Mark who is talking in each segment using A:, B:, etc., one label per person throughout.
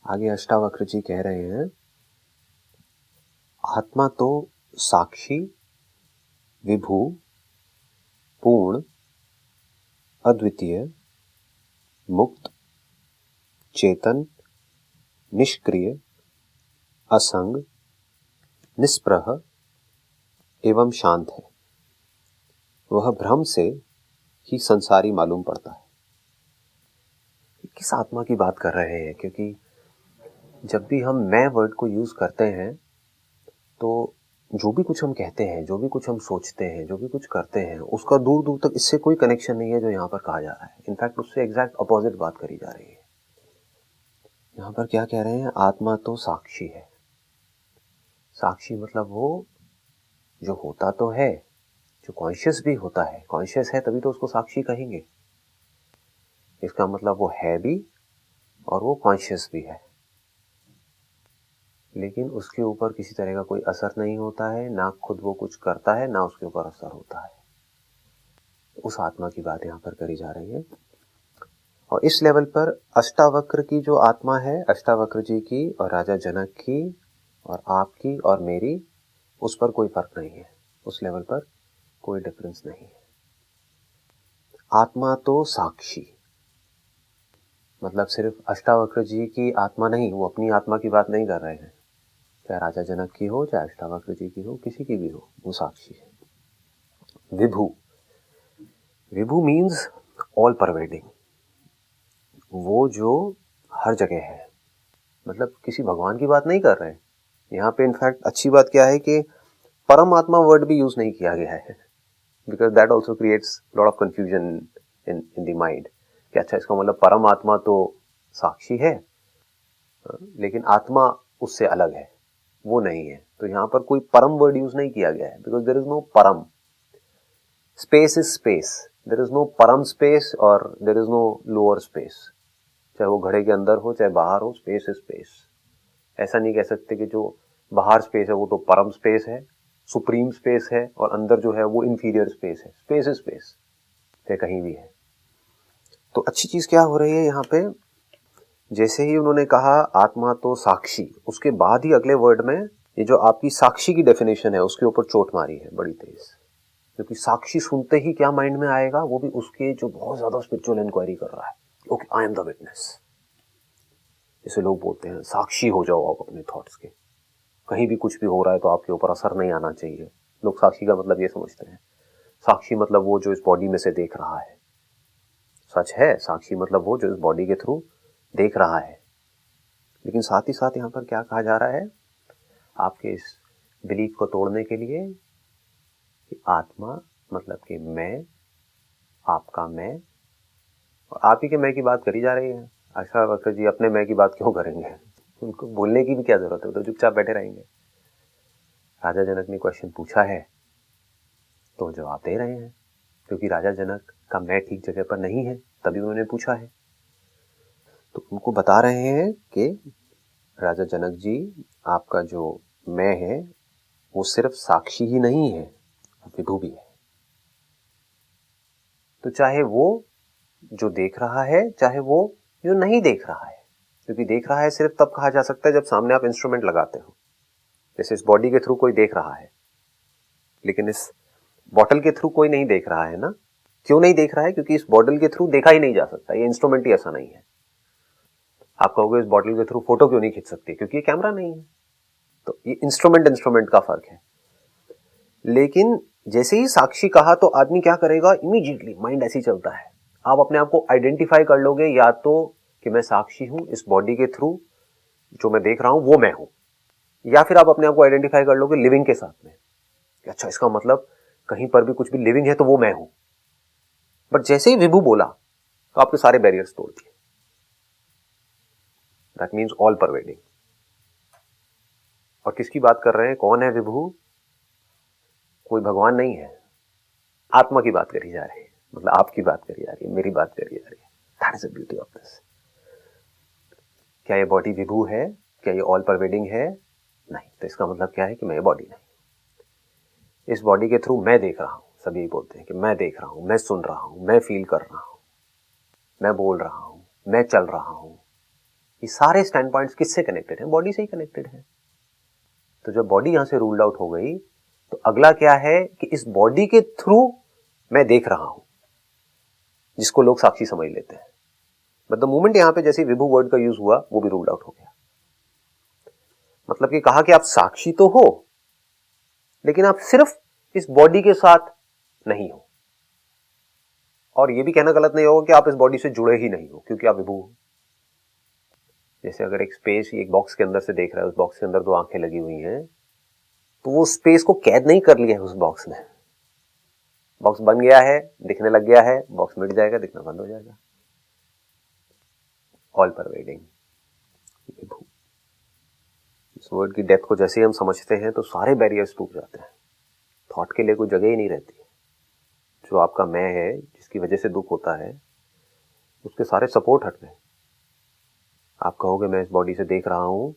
A: आगे अष्टावक्र जी कह रहे हैं, आत्मा तो साक्षी, विभू, पूर्ण, अद्वितीय, मुक्त, चेतन, निष्क्रिय, असंग, निस्पृह एवं शांत है। वह भ्रम से ही संसारी मालूम पड़ता है। किस आत्मा की बात कर रहे हैं? क्योंकि जब भी हम मैं वर्ड को यूज करते हैं तो जो भी कुछ हम कहते हैं, जो भी कुछ हम सोचते हैं, जो भी कुछ करते हैं, उसका दूर दूर तक इससे कोई कनेक्शन नहीं है जो यहाँ पर कहा जा रहा है। इनफैक्ट उससे एग्जैक्ट अपोजिट बात करी जा रही है। यहाँ पर क्या कह रहे हैं? आत्मा तो साक्षी है। साक्षी मतलब वो जो होता तो है, जो कॉन्शियस भी होता है। कॉन्शियस है तभी तो उसको साक्षी कहेंगे। इसका मतलब वो है भी और वो कॉन्शियस भी है, लेकिन उसके ऊपर किसी तरह का कोई असर नहीं होता है, ना खुद वो कुछ करता है, ना उसके ऊपर असर होता है। उस आत्मा की बात यहाँ पर करी जा रही है। और इस लेवल पर अष्टावक्र की जो आत्मा है, अष्टावक्र जी की और राजा जनक की और आपकी और मेरी, उस पर कोई फर्क नहीं है। उस लेवल पर कोई डिफरेंस नहीं है। आत्मा तो साक्षी मतलब सिर्फ अष्टावक्र जी की आत्मा नहीं, वो अपनी आत्मा की बात नहीं कर रहे हैं। चाहे राजा जनक की हो, चाहे अष्टावक्र जी की हो, किसी की भी हो, वो साक्षी है। विभू, विभू मीन्स ऑल परवेडिंग, वो जो हर जगह है। मतलब किसी भगवान की बात नहीं कर रहे हैं यहाँ पे। इनफैक्ट अच्छी बात क्या है कि परमात्मा वर्ड भी यूज नहीं किया गया है, because that also creates lot of confusion in the mind कि अच्छा, इसका मतलब परमात्मा तो साक्षी है लेकिन आत्मा उससे अलग है, वो नहीं है। तो यहाँ पर कोई परम वर्ड यूज नहीं किया गया है, बिकॉज देयर इज नो परम। Space is space, there is no परम स्पेस और there is no lower space. चाहे वो घड़े के अंदर हो, चाहे बाहर हो, स्पेस इज स्पेस। ऐसा नहीं कह सकते कि जो बाहर स्पेस है वो तो परम स्पेस है, सुप्रीम स्पेस है, और अंदर जो है वो इंफीरियर स्पेस है। स्पेस इज स्पेस, चाहे कहीं भी है। तो अच्छी चीज क्या हो रही है यहाँ पे? जैसे ही उन्होंने कहा आत्मा तो साक्षी, उसके बाद ही अगले वर्ड में ये जो आपकी साक्षी की डेफिनेशन है उसके ऊपर चोट मारी है बड़ी तेज। क्योंकि साक्षी सुनते ही क्या माइंड में आएगा? वो भी उसके जो बहुत ज्यादा स्पिरिचुअल इंक्वायरी कर रहा है। Okay, I am the witness. जैसे लोग बोलते हैं साक्षी हो जाओ आप अपने थॉट्स के, कहीं भी कुछ भी हो रहा है तो आपके ऊपर असर नहीं आना चाहिए। लोग साक्षी का मतलब ये समझते हैं। साक्षी मतलब वो जो इस बॉडी में से देख रहा है। सच है, साक्षी मतलब वो जो इस बॉडी के थ्रू देख रहा है। लेकिन साथ ही साथ यहाँ पर क्या कहा जा रहा है आपके इस बिलीफ को तोड़ने के लिए कि आत्मा मतलब कि मैं, आपका मैं, और आप ही के मैं की बात करी जा रही है। अष्टावक्र जी अपने मैं की बात क्यों करेंगे? उनको बोलने की भी क्या जरूरत है, तो चुपचाप बैठे रहेंगे। राजा जनक ने क्वेश्चन पूछा है तो जवाब दे रहे हैं, क्योंकि राजा जनक का मैं ठीक जगह पर नहीं है, तभी उन्होंने पूछा है। तो उनको बता रहे हैं कि राजा जनक जी, आपका जो मैं है वो सिर्फ साक्षी ही नहीं है, विभू भी है। तो चाहे वो जो देख रहा है, चाहे वो जो नहीं देख रहा है। क्योंकि देख रहा है सिर्फ तब कहा जा सकता है जब सामने आप इंस्ट्रूमेंट लगाते हो। जैसे इस बॉडी के थ्रू कोई देख रहा है, लेकिन इस बॉटल के थ्रू कोई नहीं देख रहा है ना। क्यों नहीं देख रहा है? क्योंकि इस बॉटल के थ्रू देखा ही नहीं जा सकता, ये इंस्ट्रूमेंट ही ऐसा नहीं है। आप कहोगे इस बॉटल के थ्रू फोटो क्यों नहीं खींच सकती? क्योंकि ये कैमरा नहीं है। तो ये इंस्ट्रूमेंट का फर्क है। लेकिन जैसे ही साक्षी कहा तो आदमी क्या करेगा? इमीडिएटली माइंड ऐसे ही चलता है। आप अपने आप को आइडेंटिफाई कर लोगे, या तो कि मैं साक्षी हूं, इस बॉडी के थ्रू जो मैं देख रहा हूं वो मैं हूं, या फिर आप अपने आप को आइडेंटिफाई कर लोगे लिविंग के साथ में। अच्छा, इसका मतलब कहीं पर भी कुछ भी लिविंग है तो वो मैं हूं। बट जैसे ही विभू बोला तो आपके सारे बैरियर्स तोड़ दिए। That means all pervading. और किसकी बात कर रहे हैं? कौन है विभू? कोई भगवान नहीं है, आत्मा की बात करी जा रही है। मतलब आपकी बात करी जा रही है, मेरी बात करी जा रही है। That is the beauty of this. क्या ये बॉडी विभू है? क्या ये ऑल परवेडिंग है? नहीं। तो इसका मतलब क्या है कि मैं ये बॉडी नहीं। इस बॉडी के थ्रू मैं देख रहा हूं। सब यही बोलते हैं कि मैं देख रहा हूं, मैं सुन रहा हूं, मैं फील कर रहा हूं, मैं बोल रहा हूं, मैं चल रहा हूं। ये सारे स्टैंड पॉइंट्स किससे कनेक्टेड हैं? बॉडी से ही कनेक्टेड है। तो जब बॉडी यहां से रूल्ड आउट हो गई तो अगला क्या है कि इस बॉडी के थ्रू मैं देख रहा हूं, जिसको लोग साक्षी समझ लेते हैं। बट द मोमेंट यहां पे जैसे विभु वर्ड का यूज हुआ, वो भी रूल्ड आउट हो गया। मतलब कि कहा कि आप साक्षी तो हो, लेकिन आप सिर्फ इस बॉडी के साथ नहीं हो। और यह भी कहना गलत नहीं होगा कि आप इस बॉडी से जुड़े ही नहीं हो, क्योंकि आप विभु हो। जैसे अगर एक स्पेस एक बॉक्स के अंदर से देख रहा है, उस बॉक्स के अंदर 2 आंखें लगी हुई हैं, तो वो स्पेस को कैद नहीं कर लिया है उस बॉक्स ने। बॉक्स बन गया है, दिखने लग गया है, बॉक्स मिट जाएगा, दिखना बंद हो जाएगा। ऑल परवेडिंग विभु। इस वर्ड की डेप्थ को जैसे ही हम समझते हैं तो सारे बैरियर्स टूट जाते हैं। थॉट के लिए कोई जगह ही नहीं रहती। जो आपका मैं है, जिसकी वजह से दुख होता है, उसके सारे सपोर्ट हट गए। आप कहोगे मैं इस बॉडी से देख रहा हूं,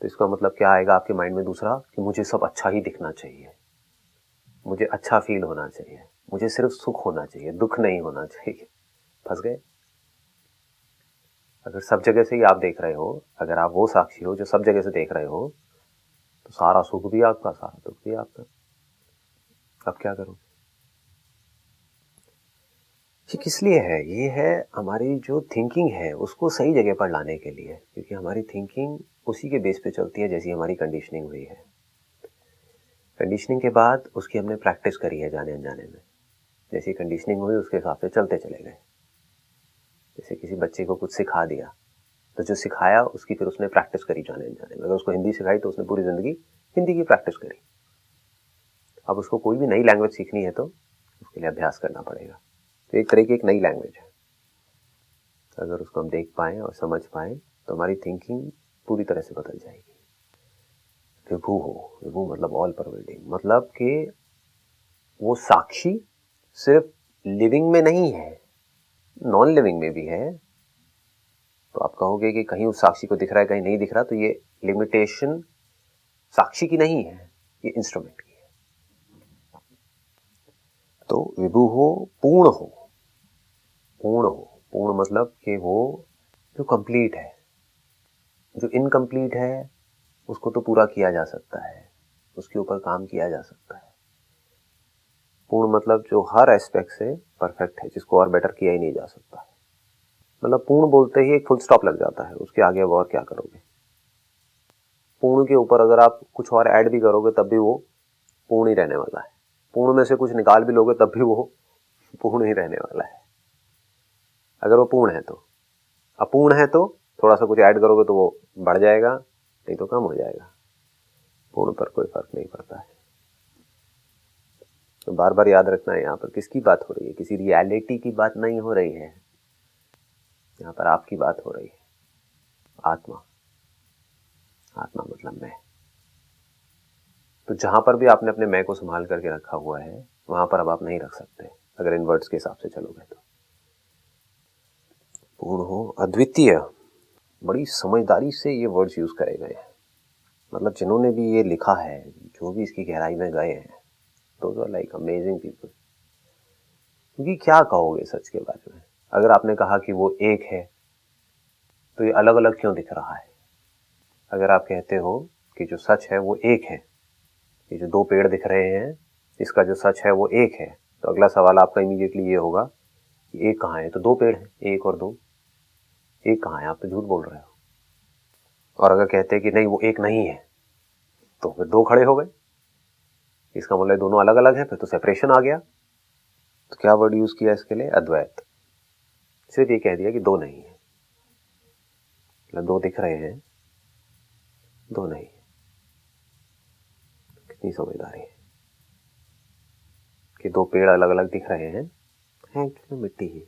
A: तो इसका मतलब क्या आएगा आपके माइंड में? दूसरा, कि मुझे सब अच्छा ही दिखना चाहिए, मुझे अच्छा फील होना चाहिए, मुझे सिर्फ सुख होना चाहिए, दुख नहीं होना चाहिए। फंस गए। अगर सब जगह से ही आप देख रहे हो, अगर आप वो साक्षी हो जो सब जगह से देख रहे हो, तो सारा सुख भी आपका, सारा दुख भी आपका। अब क्या करोगे? ये किस लिए है? ये है हमारी जो थिंकिंग है उसको सही जगह पर लाने के लिए, क्योंकि हमारी थिंकिंग उसी के बेस पे चलती है जैसी हमारी कंडीशनिंग हुई है। कंडीशनिंग के बाद उसकी हमने प्रैक्टिस करी है जाने अनजाने में। जैसी कंडीशनिंग हुई उसके हिसाब से चलते चले गए। जैसे किसी बच्चे को कुछ सिखा दिया, तो जो सिखाया उसकी फिर उसने प्रैक्टिस करी जाने अनजाने में। अगर उसको हिंदी सिखाई तो उसने पूरी जिंदगी हिंदी की प्रैक्टिस करी। अब उसको कोई भी नई लैंग्वेज सीखनी है तो उसके लिए अभ्यास करना पड़ेगा। तो एक तरह की एक नई लैंग्वेज है। अगर उसको हम देख पाएं और समझ पाएं तो हमारी थिंकिंग पूरी तरह से बदल जाएगी। विभु हो, विभु मतलब ऑल परवेडिंग, मतलब कि वो साक्षी सिर्फ लिविंग में नहीं है, नॉन लिविंग में भी है। तो आप कहोगे कि कहीं उस साक्षी को दिख रहा है, कहीं नहीं दिख रहा, तो ये लिमिटेशन साक्षी की नहीं है, ये इंस्ट्रूमेंट की है। तो विभु हो, पूर्ण हो। पूर्ण हो, पूर्ण मतलब कि वो जो कंप्लीट है। जो इनकम्प्लीट है उसको तो पूरा किया जा सकता है, उसके ऊपर काम किया जा सकता है। पूर्ण मतलब जो हर एस्पेक्ट से परफेक्ट है, जिसको और बेटर किया ही नहीं जा सकता। मतलब पूर्ण बोलते ही एक फुल स्टॉप लग जाता है, उसके आगे अब और क्या करोगे। पूर्ण के ऊपर अगर आप कुछ और ऐड भी करोगे तब भी वो पूर्ण ही रहने वाला है। पूर्ण में से कुछ निकाल भी लोगे तब भी वो पूर्ण ही रहने वाला है, अगर वो पूर्ण है तो। अपूर्ण है तो थोड़ा सा कुछ ऐड करोगे तो वो बढ़ जाएगा, नहीं तो कम हो जाएगा। पूर्ण पर कोई फर्क नहीं पड़ता है। तो बार बार याद रखना है, यहाँ पर किसकी बात हो रही है? किसी रियलिटी की बात नहीं हो रही है, यहाँ पर आपकी बात हो रही है। आत्मा, आत्मा मतलब मैं। तो जहां पर भी आपने अपने मैं को संभाल करके रखा हुआ है, वहां पर अब आप नहीं रख सकते, अगर इन वर्ड्स के हिसाब से चलोगे तो। पूर्ण हो, अद्वितीय। बड़ी समझदारी से ये वर्ड्स यूज करे गए हैं। मतलब जिन्होंने भी ये लिखा है, जो भी इसकी गहराई में गए हैं, those are like amazing people. क्योंकि क्या कहोगे सच के बारे में? अगर आपने कहा कि वो एक है, तो ये अलग अलग क्यों दिख रहा है? अगर आप कहते हो कि जो सच है वो एक है, ये जो 2 पेड़ दिख रहे हैं, इसका जो सच है वो एक है, तो अगला सवाल आपका इमीडिएटली ये होगा कि एक कहाँ है? तो 2 पेड़ हैं, 1 और 2। एक कहाँ है? आप तो झूठ बोल रहे हो। और अगर कहते हैं कि नहीं वो एक नहीं है, तो फिर 2 खड़े हो गए, इसका मतलब दोनों अलग अलग है, फिर तो सेपरेशन आ गया। तो क्या वर्ड यूज किया इसके लिए? अद्वैत। सिर्फ ये कह दिया कि 2 नहीं है, मतलब 2 दिख रहे हैं, 2 नहीं है। कितनी समझदारी है कि 2 पेड़ अलग अलग दिख रहे हैं एक्चुअली मिट्टी ही।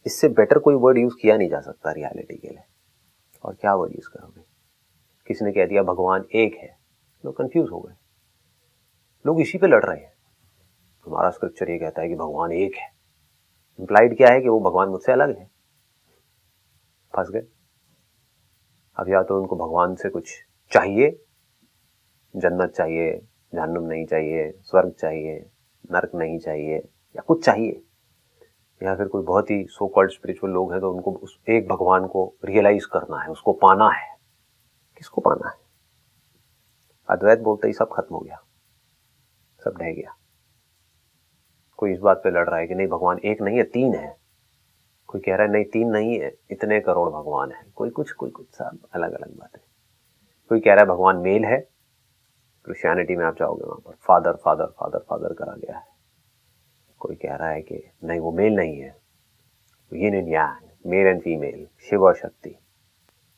A: इससे बेटर कोई वर्ड यूज किया नहीं जा सकता रियलिटी के लिए। और क्या वर्ड यूज करोगे? किसी ने कह दिया भगवान एक है, लोग कंफ्यूज हो गए। लोग इसी पे लड़ रहे हैं। हमारा स्क्रिप्चर ये कहता है कि भगवान एक है, इंप्लाइड क्या है कि वो भगवान मुझसे अलग है। फंस गए। अब या तो उनको भगवान से कुछ चाहिए, जन्नत चाहिए, जहन्नुम नहीं चाहिए, स्वर्ग चाहिए, नरक नहीं चाहिए, या कुछ चाहिए, या फिर कोई बहुत ही सो कॉल्ड स्पिरिचुअल लोग हैं तो उनको उस एक भगवान को रियलाइज करना है, उसको पाना है। किसको पाना है? अद्वैत बोलते ही सब खत्म हो गया, सब ढह गया। कोई इस बात पे लड़ रहा है कि नहीं भगवान एक नहीं है, तीन है। कोई कह रहा है नहीं तीन नहीं है, इतने करोड़ भगवान है। कोई कुछ सब अलग अलग बातें। कोई कह रहा है भगवान मेल है, क्रिश्चियनिटी में आप जाओगे वहां पर फादर फादर फादर फादर करा गया है। कोई कह रहा है कि नहीं वो मेल नहीं है, yin and yang, male and female, Shiv और शक्ति।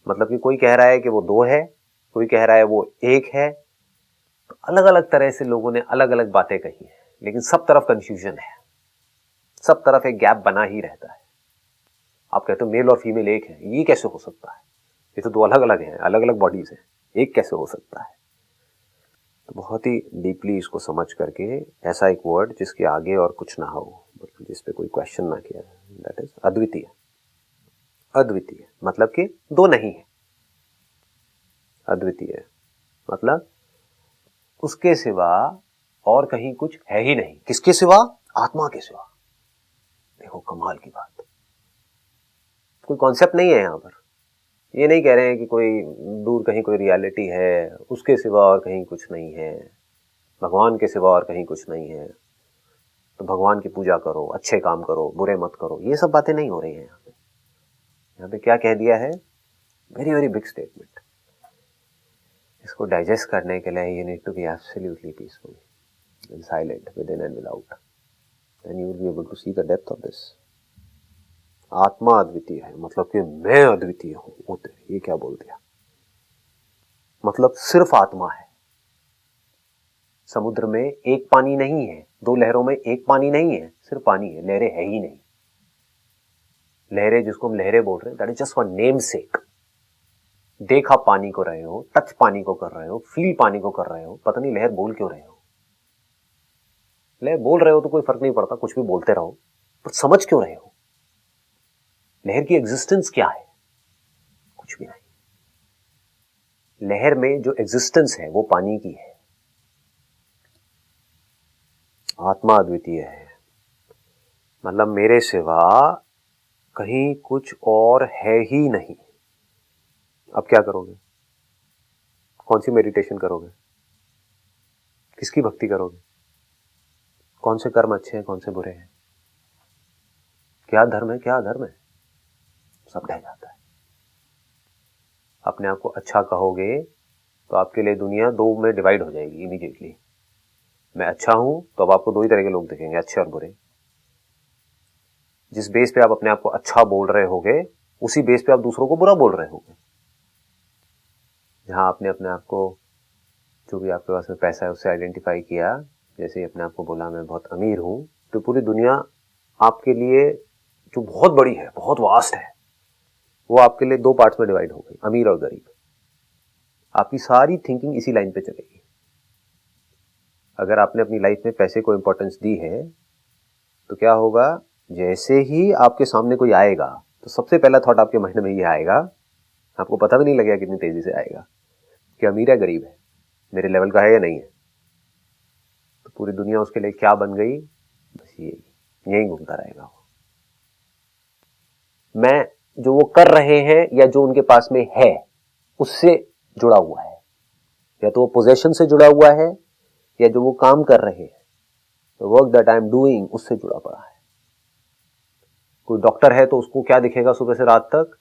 A: मतलब कि कोई कह रहा है कि वो दो है, कोई कह रहा है वो एक है। तो अलग अलग तरह से लोगों ने अलग अलग बातें कही हैं, लेकिन सब तरफ कंफ्यूजन है, सब तरफ एक गैप बना ही रहता है। आप कहते हो मेल और फीमेल एक है, ये कैसे हो सकता है? ये तो दो अलग अलग हैं, अलग अलग बॉडीज हैं, एक कैसे हो सकता है? तो बहुत ही डीपली इसको समझ करके ऐसा एक वर्ड जिसके आगे और कुछ ना हो, मतलब जिस पे कोई क्वेश्चन ना किया, दैट इज अद्वितीय। अद्वितीय मतलब कि दो नहीं है। अद्वितीय मतलब उसके सिवा और कहीं कुछ है ही नहीं। किसके सिवा? आत्मा के सिवा। देखो कमाल की बात, कोई कॉन्सेप्ट नहीं है यहां पर। ये नहीं कह रहे हैं कि कोई दूर कहीं कोई रियलिटी है, उसके सिवा और कहीं कुछ नहीं है, भगवान के सिवा और कहीं कुछ नहीं है, तो भगवान की पूजा करो, अच्छे काम करो, बुरे मत करो। ये सब बातें नहीं हो रही हैं यहाँ पे। यहाँ पे क्या कह दिया है? Very very big statement. इसको डाइजेस्ट करने के लिए you need to be absolutely peaceful and silent within and without, then you will be able to see the depth of this. आत्मा अद्वितीय है मतलब कि मैं अद्वितीय हूं। होते ये क्या बोल दिया? मतलब सिर्फ आत्मा है। समुद्र में एक पानी नहीं है, दो लहरों में एक पानी नहीं है, सिर्फ पानी है, लहरें है ही नहीं। लहरें जिसको हम लहरें बोल रहे हैं, that is just for name सेक। देख आप पानी को रहे हो, टच पानी को कर रहे हो, फील पानी को कर रहे हो, पता नहीं लहर बोल क्यों रहे हो। लहर बोल रहे हो तो कोई फर्क नहीं पड़ता, कुछ भी बोलते रहो, पर समझ क्यों रहे हो? लहर की एग्जिस्टेंस क्या है? कुछ भी नहीं। लहर में जो एग्जिस्टेंस है वो पानी की है। आत्मा अद्वितीय है मतलब मेरे सिवा कहीं कुछ और है ही नहीं। अब क्या करोगे? कौन सी मेडिटेशन करोगे? किसकी भक्ति करोगे? कौन से कर्म अच्छे हैं, कौन से बुरे हैं? क्या धर्म है, क्या अधर्म है? सब ढह जाता है। अपने आप को अच्छा कहोगे तो आपके लिए दुनिया दो में डिवाइड हो जाएगी इमीडिएटली। मैं अच्छा हूं तो अब आपको दो ही तरह के लोग दिखेंगे, अच्छे और बुरे। जिस बेस पे आप अपने आप को अच्छा बोल रहे होगे, उसी बेस पे आप दूसरों को बुरा बोल रहे होगे। जहां आपने अपने आप को, जो भी आपके पास में पैसा है उससे आइडेंटिफाई किया, जैसे ही अपने आप को बोला मैं बहुत अमीर हूं, तो पूरी दुनिया आपके लिए जो बहुत बड़ी है, बहुत वास्ट है, वो आपके लिए दो पार्ट्स में डिवाइड हो गई, अमीर और गरीब। आपकी सारी थिंकिंग इसी लाइन पे चलेगी। अगर आपने अपनी लाइफ में पैसे को इंपॉर्टेंस दी है तो क्या होगा? जैसे ही आपके सामने कोई आएगा तो सबसे पहला थॉट आपके माइंड में ये आएगा, आपको पता भी नहीं लगेगा कितनी तेजी से आएगा, कि अमीर है गरीब है, मेरे लेवल का है या नहीं है। तो पूरी दुनिया उसके लिए क्या बन गई? बस यही घूमता रहेगा वो। मैं जो वो कर रहे हैं या जो उनके पास में है उससे जुड़ा हुआ है, या तो वो पोजेशन से जुड़ा हुआ है, या जो वो काम कर रहे हैं, तो work that I am doing, उससे जुड़ा पड़ा है। कोई डॉक्टर है तो उसको क्या दिखेगा सुबह से रात तक?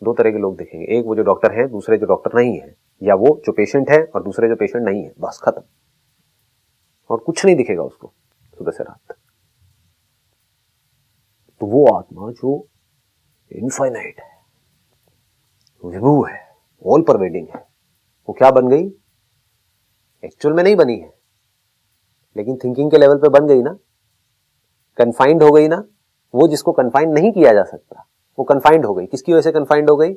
A: दो तरह के लोग दिखेंगे, एक वो जो डॉक्टर है, दूसरे जो डॉक्टर नहीं है, या वो जो पेशेंट है और दूसरे जो पेशेंट नहीं है, बस खत्म। और कुछ नहीं दिखेगा उसको सुबह से रात तक। तो वो आत्मा जो इनफाइनाइट है, विभु है, ऑल परवेडिंग है, वो क्या बन गई? एक्चुअल में नहीं बनी है, लेकिन थिंकिंग के लेवल पे बन गई ना, कन्फाइंड हो गई ना। वो जिसको कन्फाइंड नहीं किया जा सकता, वो कन्फाइंड हो गई। किसकी वजह से कन्फाइंड हो गई?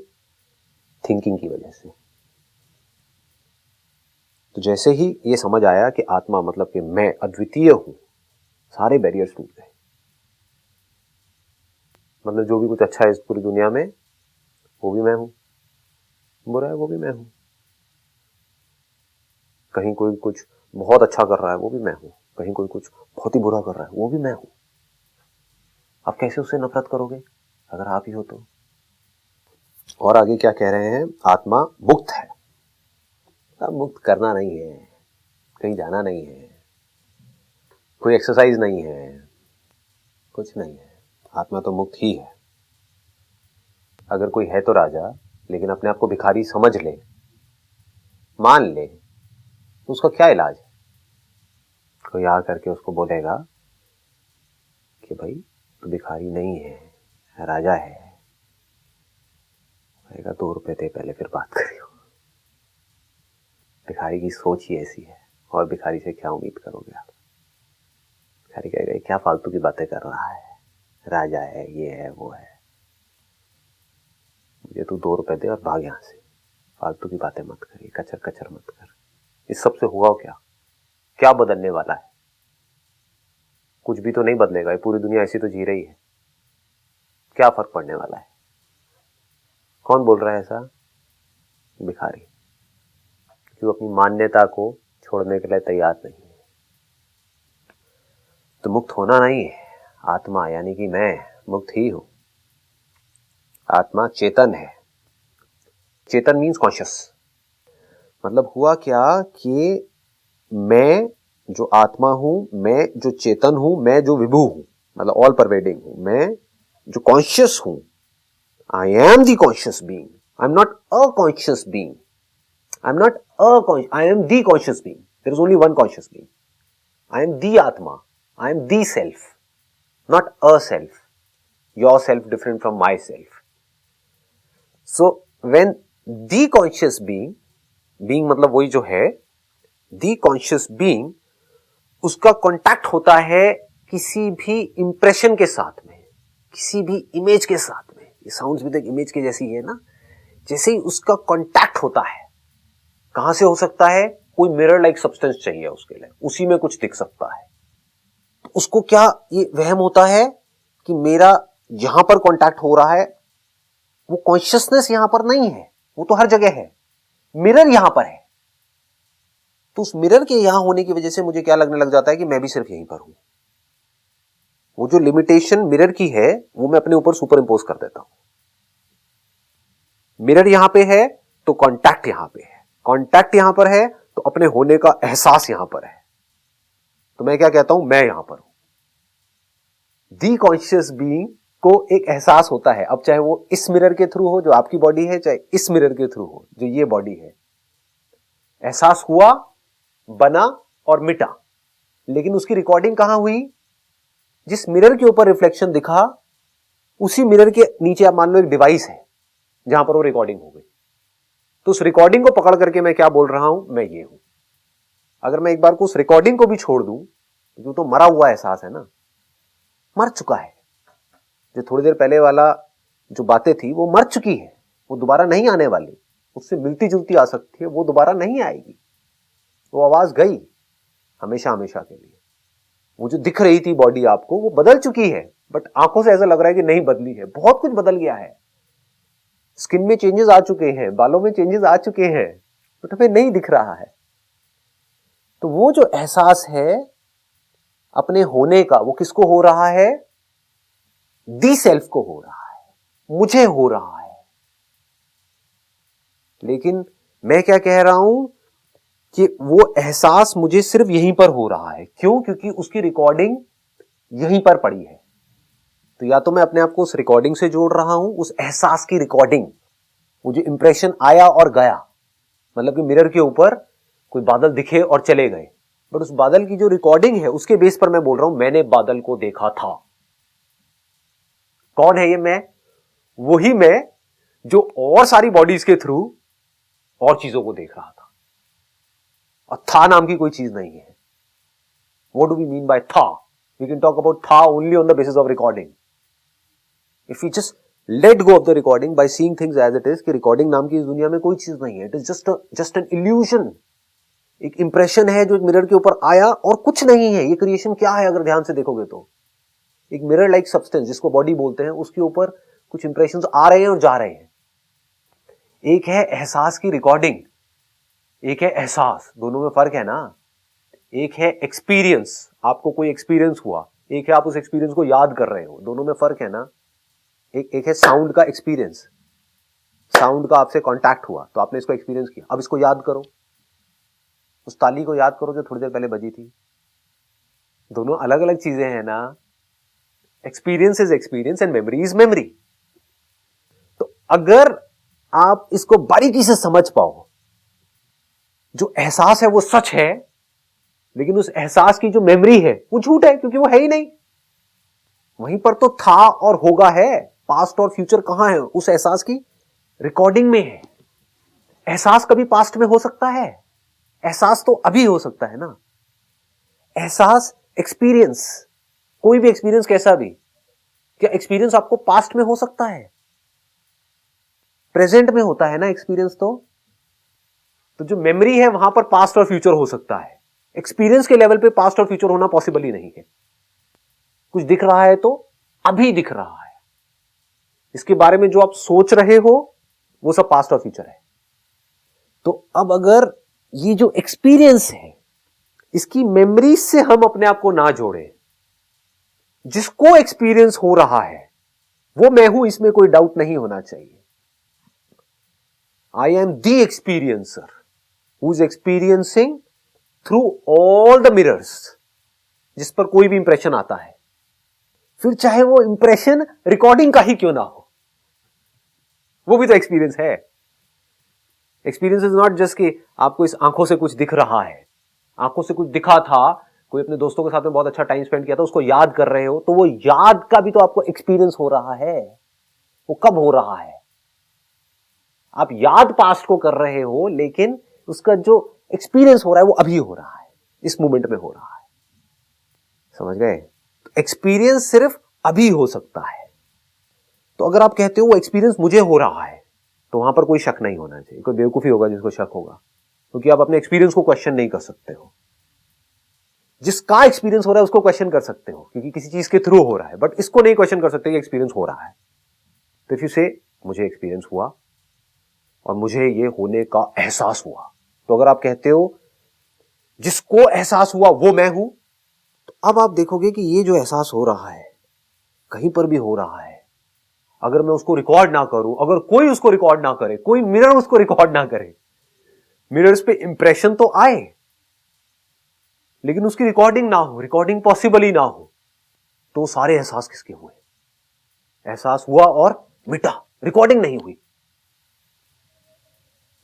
A: थिंकिंग की वजह से। तो जैसे ही ये समझ आया कि आत्मा मतलब कि मैं अद्वितीय हूं, सारे बैरियर्स टूट गए। मतलब जो भी कुछ अच्छा है इस पूरी दुनिया में, वो भी मैं हूं, बुरा है वो भी मैं हूं। कहीं कोई कुछ बहुत अच्छा कर रहा है, वो भी मैं हूं। कहीं कोई कुछ बहुत ही बुरा कर रहा है, वो भी मैं हूं। आप कैसे उससे नफरत करोगे अगर आप ही हो तो? और आगे क्या कह रहे हैं? आत्मा मुक्त है। अब मुक्त करना नहीं है, कहीं जाना नहीं है, कोई एक्सरसाइज नहीं है, कुछ नहीं है। आत्मा तो मुक्त ही है। अगर कोई है तो राजा, लेकिन अपने आप को भिखारी समझ ले, मान ले, तो उसका क्या इलाज है? कोई आ करके उसको बोलेगा कि भाई तू भिखारी नहीं है, राजा है। कहेगा 2 रुपए दे पहले, फिर बात करियो। भिखारी की सोच ही ऐसी है। और भिखारी से क्या उम्मीद करोगे आप? भिखारी कहेगा क्या फालतू की बातें कर रहा है, राजा है, ये है, वो है। मुझे तू 2 रुपए दे और भाग यहां से। फालतू की बातें मत कर, कचर कचर मत कर। इस सब से होगा क्या? क्या बदलने वाला है? कुछ भी तो नहीं बदलेगा। ये पूरी दुनिया ऐसी तो जी रही है। क्या फर्क पड़ने वाला है? कौन बोल रहा है ऐसा? भिखारी। क्यों? अपनी मान्यता को छोड़ने के लिए तैयार नहीं है। तो मुक्त होना नहीं है। आत्मा यानी कि मैं मुक्त ही हूं। आत्मा चेतन है। चेतन मीन्स कॉन्शियस। मतलब हुआ क्या कि मैं जो आत्मा हूं, मैं जो चेतन हूं, मैं जो विभु हूं, मतलब ऑल परवेडिंग हूं, मैं जो कॉन्शियस हूं, I am the conscious being. I am not a conscious being. I am not I am the conscious being. There is only one conscious being. I am the atma. I am the self, not a self, your self different from my self. So when the conscious being, being मतलब वही जो है, the conscious being, उसका contact होता है किसी भी impression के साथ में, किसी भी इमेज के साथ में। ये साउंड्स भी तो एक इमेज के जैसी है ना। जैसे ही उसका कांटेक्ट होता है, कहां से हो सकता है? कोई मिरर लाइक सब्सटेंस चाहिए उसके लिए, उसी में कुछ दिख सकता है। तो उसको क्या ये वहम होता है कि मेरा यहां पर कांटेक्ट हो रहा है, वो कॉन्शियसनेस यहां पर नहीं है, वो तो हर जगह है, मिरर यहां पर है। तो उस मिरर के यहां होने की वजह से मुझे क्या लगने लग जाता है कि मैं भी सिर्फ यहीं पर हूं। वो जो लिमिटेशन मिरर की है, वो मैं अपने ऊपर सुपर इंपोज कर देता हूं। मिरर यहां पे है तो कांटेक्ट यहां पे है, कांटेक्ट यहां पर है तो अपने होने का एहसास यहां पर है। तो मैं क्या कहता हूं? मैं यहां पर हूं। दी कॉन्शियस बीइंग को एक एहसास होता है, अब चाहे वो इस मिरर के थ्रू हो जो आपकी बॉडी है, चाहे इस मिरर के थ्रू हो जो ये बॉडी है। एहसास हुआ, बना और मिटा, लेकिन उसकी रिकॉर्डिंग कहां हुई? जिस मिरर के ऊपर रिफ्लेक्शन दिखा, उसी मिरर के नीचे आप मान लो एक डिवाइस है जहां पर वो रिकॉर्डिंग हो गई। तो उस रिकॉर्डिंग को पकड़ करके मैं क्या बोल रहा हूं? मैं ये हूं। अगर मैं एक बार को उस रिकॉर्डिंग को भी छोड़ दूं, जो तो मरा हुआ एहसास है ना, मर चुका है। जो थोड़ी देर पहले वाला जो बातें थी वो मर चुकी है, वो दोबारा नहीं आने वाली। उससे मिलती जुलती आ सकती है, वो दोबारा नहीं आएगी। वो आवाज गई हमेशा हमेशा के लिए। वो जो दिख रही थी बॉडी आपको, वो बदल चुकी है, बट आंखों से ऐसा लग रहा है कि नहीं बदली है। बहुत कुछ बदल गया है। स्किन में चेंजेस आ चुके हैं, बालों में चेंजेस आ चुके हैं, बट हमें नहीं दिख रहा है। तो वो जो एहसास है अपने होने का, वो किसको हो रहा है? दी सेल्फ को हो रहा है, मुझे हो रहा है। लेकिन मैं क्या कह रहा हूं कि वो एहसास मुझे सिर्फ यहीं पर हो रहा है। क्यों? क्योंकि उसकी रिकॉर्डिंग यहीं पर पड़ी है। तो या तो मैं अपने आप को उस रिकॉर्डिंग से जोड़ रहा हूं, उस एहसास की रिकॉर्डिंग, वो जो इंप्रेशन आया और गया, मतलब कि मिरर के ऊपर कोई बादल दिखे और चले गए, बट उस बादल की जो रिकॉर्डिंग है उसके बेस पर मैं बोल रहा हूं मैंने बादल को देखा था। कौन है ये मैं? वही मैं जो और सारी बॉडीज के थ्रू और चीजों को देख रहा था। और था नाम की कोई चीज नहीं है। What do we mean by that? We can talk about that only on the basis of recording. If you just let go of the recording by seeing things as it is, कि recording नाम की इस दुनिया में कोई चीज नहीं है। It is just an illusion. एक इंप्रेशन है जो एक मिरर के ऊपर आया और कुछ नहीं है। ये क्रिएशन क्या है? अगर ध्यान से देखोगे तो एक मिरर लाइक सब्सटेंस जिसको बॉडी बोलते हैं, उसके ऊपर कुछ इंप्रेशंस आ रहे हैं और जा रहे हैं। एक है एहसास की रिकॉर्डिंग, एक है एहसास। दोनों में फर्क है ना। एक है एक्सपीरियंस, आपको कोई एक्सपीरियंस हुआ, एक है आप उस एक्सपीरियंस को याद कर रहे हो। दोनों में फर्क है ना। एक है साउंड का एक्सपीरियंस, साउंड का आपसे कांटेक्ट हुआ तो आपने इसको एक्सपीरियंस किया। अब इसको याद करो, उस ताली को याद करो जो थोड़ी देर पहले बजी थी। दोनों अलग अलग चीजें हैं ना। Experience is experience and memory is memory. तो अगर आप इसको बारीकी से समझ पाओ, जो एहसास है वो सच है, लेकिन उस एहसास की जो मेमोरी है वो झूठ है, क्योंकि वो है ही नहीं। वहीं पर तो था और होगा है, पास्ट और फ्यूचर कहां है? उस एहसास की रिकॉर्डिंग में है। एहसास कभी पास्ट में हो सकता है? एहसास तो अभी हो सकता है ना। एहसास, एक्सपीरियंस, कोई भी एक्सपीरियंस कैसा भी, क्या एक्सपीरियंस आपको पास्ट में हो सकता है? प्रेजेंट में होता है ना एक्सपीरियंस। तो जो मेमोरी है वहां पर पास्ट और फ्यूचर हो सकता है। एक्सपीरियंस के लेवल पे पास्ट और फ्यूचर होना पॉसिबल ही नहीं है। कुछ दिख रहा है तो अभी दिख रहा है। इसके बारे में जो आप सोच रहे हो वो सब पास्ट और फ्यूचर है। तो अब अगर ये जो एक्सपीरियंस है इसकी मेमोरी से हम अपने आप को ना जोड़ें, जिसको एक्सपीरियंस हो रहा है वो मैं हूं, इसमें कोई डाउट नहीं होना चाहिए। आई am the experiencer who is experiencing through all the mirrors, जिस पर कोई भी इंप्रेशन आता है, फिर चाहे वो इंप्रेशन रिकॉर्डिंग का ही क्यों ना हो, वो भी तो एक्सपीरियंस है। एक्सपीरियंस इज नॉट जस्ट कि आपको इस आंखों से कुछ दिख रहा है, आंखों से कुछ दिखा था, कोई अपने दोस्तों के साथ में बहुत अच्छा टाइम स्पेंड किया था, उसको याद कर रहे हो, तो वो याद का भी तो आपको एक्सपीरियंस हो रहा है। वो कब हो रहा है? आप याद पास्ट को कर रहे हो, लेकिन उसका जो एक्सपीरियंस हो रहा है वो अभी हो रहा है, इस मोमेंट में हो रहा है। समझ गए? तो एक्सपीरियंस सिर्फ अभी हो सकता है। तो अगर आप कहते हो वो एक्सपीरियंस मुझे हो रहा है, तो वहां पर कोई शक नहीं होना चाहिए। कोई बेवकूफी होगा जिसको शक होगा, क्योंकि आप अपने एक्सपीरियंस को क्वेश्चन नहीं कर सकते हो। जिसका एक्सपीरियंस हो रहा है उसको क्वेश्चन कर सकते हो, क्योंकि किसी चीज के थ्रू हो रहा है, बट इसको नहीं क्वेश्चन कर सकते कि एक्सपीरियंस हो रहा है। तो इफ यू से मुझे एक्सपीरियंस हुआ और मुझे ये होने का एहसास हुआ, तो अगर आप कहते हो जिसको एहसास हुआ वो मैं हूं, तो अब आप देखोगे कि ये जो एहसास हो रहा है कहीं पर भी हो रहा है। अगर मैं उसको रिकॉर्ड ना करूं, अगर कोई उसको रिकॉर्ड ना करे, कोई मिरर उसको रिकॉर्ड ना करे, मिरर्स पे इंप्रेशन तो आए लेकिन उसकी रिकॉर्डिंग ना हो, रिकॉर्डिंग पॉसिबल ही ना हो, तो सारे एहसास किसके हुए? एहसास हुआ और मिटा, रिकॉर्डिंग नहीं हुई,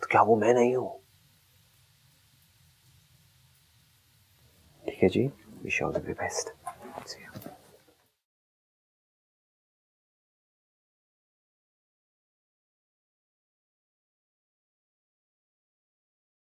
A: तो क्या वो मैं नहीं हूं? ठीक है जी, wish you all the best.